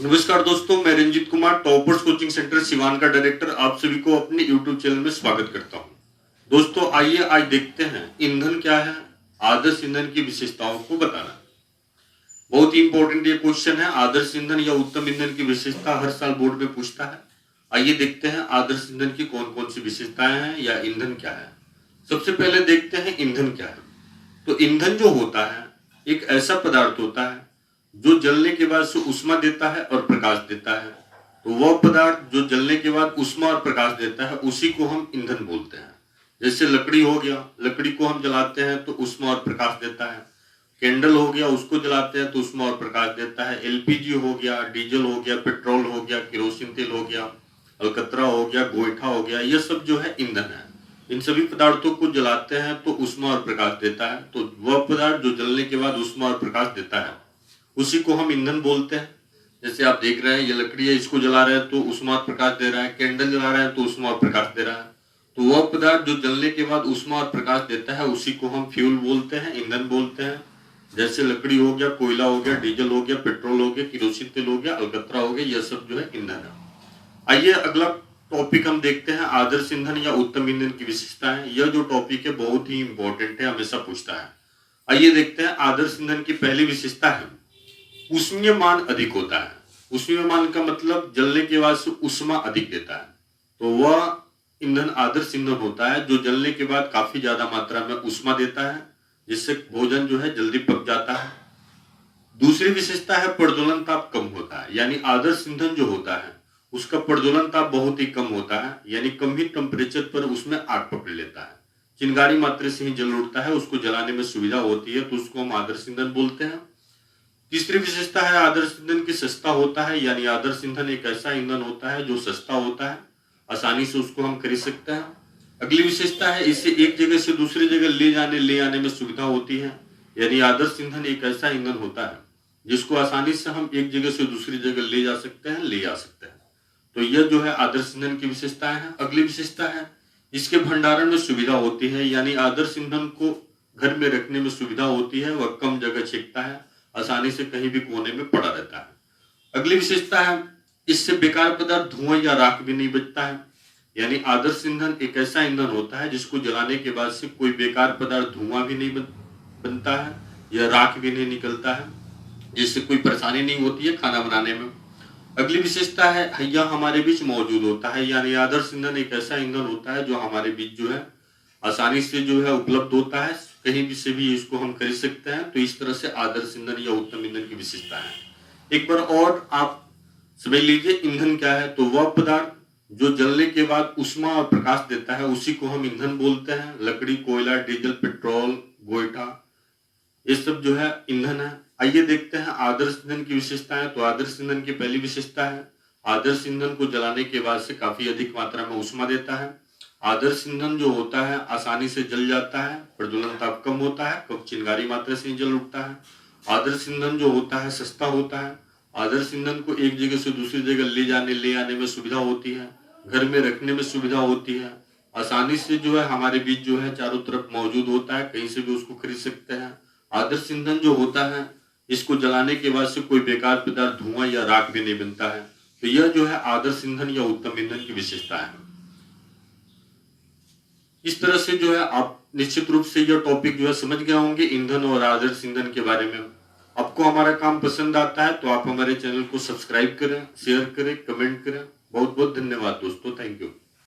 नमस्कार दोस्तों, मैं Ranjit Kumar toppers coaching centre Siwan का डायरेक्टर आप सभी को अपने यूट्यूब चैनल में स्वागत करता हूं। दोस्तों आइए आज देखते हैं ईंधन क्या है, आदर्श ईंधन की विशेषताओं को बताना। बहुत ही इंपॉर्टेंट ये क्वेश्चन है। आदर्श ईंधन या उत्तम ईंधन की विशेषता हर साल बोर्ड में पूछता है। आइए देखते हैं आदर्श ईंधन की कौन कौन सी विशेषताएं हैं या ईंधन क्या है। सबसे पहले देखते हैं ईंधन क्या है। तो ईंधन जो होता है एक ऐसा पदार्थ होता है जो जलने के बाद से ऊष्मा देता है और प्रकाश देता है। तो वह पदार्थ जो जलने के बाद ऊष्मा और प्रकाश देता है उसी को हम ईंधन बोलते हैं। जैसे लकड़ी हो गया, लकड़ी को हम जलाते हैं तो ऊष्मा और प्रकाश देता है। कैंडल हो गया, उसको जलाते हैं तो ऊष्मा और प्रकाश देता है। एलपीजी हो गया, डीजल हो गया, पेट्रोल हो गया, केरोसिन तेल हो गया, अलकतरा हो गया, गोईठा हो गया, यह सब जो है ईंधन है। इन सभी पदार्थों को जलाते हैं तो ऊष्मा और प्रकाश देता है। तो वह पदार्थ जो जलने के बाद ऊष्मा और प्रकाश देता है उसी को हम ईंधन बोलते हैं। जैसे आप देख रहे हैं ये लकड़ी है, इसको जला रहे हैं तो ऊष्मा और प्रकाश दे रहा है। कैंडल जला रहे हैं तो ऊष्मा और प्रकाश दे रहा है। तो वह पदार्थ जो जलने के बाद ऊष्मा और प्रकाश देता है उसी को हम फ्यूल बोलते हैं, ईंधन बोलते हैं। जैसे लकड़ी हो गया, कोयला हो गया, डीजल हो गया, पेट्रोल हो गया, केरोसिन तेल हो गया, अलकतरा हो गया, यह सब जो है ईंधन है। आइए अगला टॉपिक हम देखते हैं आदर्श ईंधन या उत्तम ईंधन की विशेषताएं। यह जो टॉपिक है बहुत ही इंपॉर्टेंट है, हमेशा पूछता है। आइए देखते हैं आदर्श ईंधन की पहली विशेषता है ऊष्मीय मान अधिक होता है। ऊष्मीय मान का मतलब जलने के बाद से ऊष्मा अधिक देता है। तो वह ईंधन आदर्श ईंधन होता है जो जलने के बाद काफी ज्यादा मात्रा में ऊष्मा देता है, जिससे भोजन जो है जल्दी पक जाता है। दूसरी विशेषता है प्रज्वलन ताप कम होता है। यानी आदर्श ईंधन जो होता है उसका प्रज्वलन ताप बहुत ही कम होता है, यानी कम ही टेम्परेचर पर उसमें आग पकड़ लेता है। चिंगारी मात्रा से ही जल उठता है, उसको जलाने में सुविधा होती है, तो उसको हम आदर्श ईंधन बोलते हैं। तीसरी विशेषता है आदर्श ईंधन की सस्ता होता है। यानी आदर्श ईंधन एक ऐसा ईंधन होता है जो सस्ता होता है, आसानी से उसको हम खरीद सकते हैं। अगली विशेषता है इसे एक जगह से दूसरी जगह ले आने में सुविधा होती है। यानी आदर्श ईंधन एक ऐसा ईंधन होता है जिसको आसानी से हम एक जगह से दूसरी जगह ले जा सकते हैं, ले आ सकते हैं। तो यह जो है आदर्श ईंधन की विशेषताएं हैं। अगली विशेषता है इसके भंडारण में सुविधा होती है। यानी आदर्श ईंधन को घर में रखने में सुविधा होती है, वह कम जगह छेकता है, आसानी से कहीं भी कोने में पड़ा रहता है। अगली विशेषता है इससे बेकार पदार्थ धुआं या राख भी नहीं बचता है। यानी आदर्श ईंधन एक ऐसा ईंधन होता है जिसको जलाने के बाद से कोई बेकार पदार्थ धुआं भी नहीं बनता है या राख भी नहीं निकलता है, जिससे कोई परेशानी नहीं होती है खाना बनाने में। अगली विशेषता है यह हमारे बीच मौजूद होता है। यानी आदर्श ईंधन एक ऐसा ईंधन होता है जो हमारे बीच जो है आसानी से जो है उपलब्ध होता है, कहीं भी से भी इसको हम खरीद सकते हैं। तो इस तरह से आदर्श ईंधन या उत्तम ईंधन की विशेषता है। एक बार और आप समझ लीजिए ईंधन क्या है। तो वह पदार्थ जो जलने के बाद ऊष्मा और प्रकाश देता है उसी को हम ईंधन बोलते हैं। लकड़ी, कोयला, डीजल, पेट्रोल, गोईठा, ये सब जो है ईंधन है। आइए देखते हैं आदर्श ईंधन की विशेषताएं। तो आदर्श ईंधन की पहली विशेषता है आदर्श ईंधन को जलाने के बाद से काफी अधिक मात्रा में ऊष्मा देता है। आदर्श ईंधन जो होता है आसानी से जल जाता है, प्रज्वलन ताप कम होता है, कम चिंगारी मात्रा से ही जल उठता है। आदर्श ईंधन जो होता है सस्ता होता है। आदर्श ईंधन को एक जगह से दूसरी जगह ले आने में सुविधा होती है, घर में रखने में सुविधा होती है, आसानी से जो है हमारे बीच जो है चारों तरफ मौजूद होता है, कहीं से भी उसको खरीद सकते हैं। आदर्श ईंधन जो होता है इसको जलाने के बाद से कोई बेकार पदार्थ धुआं या राख भी नहीं बनता है। तो यह जो है आदर्श ईंधन या उत्तम ईंधन की विशेषता है। इस तरह से जो है आप निश्चित रूप से यह टॉपिक जो है समझ गए होंगे ईंधन और आदर्श ईंधन के बारे में। आपको हमारा काम पसंद आता है तो आप हमारे चैनल को सब्सक्राइब करें, शेयर करें, कमेंट करें। बहुत बहुत धन्यवाद दोस्तों, थैंक यू।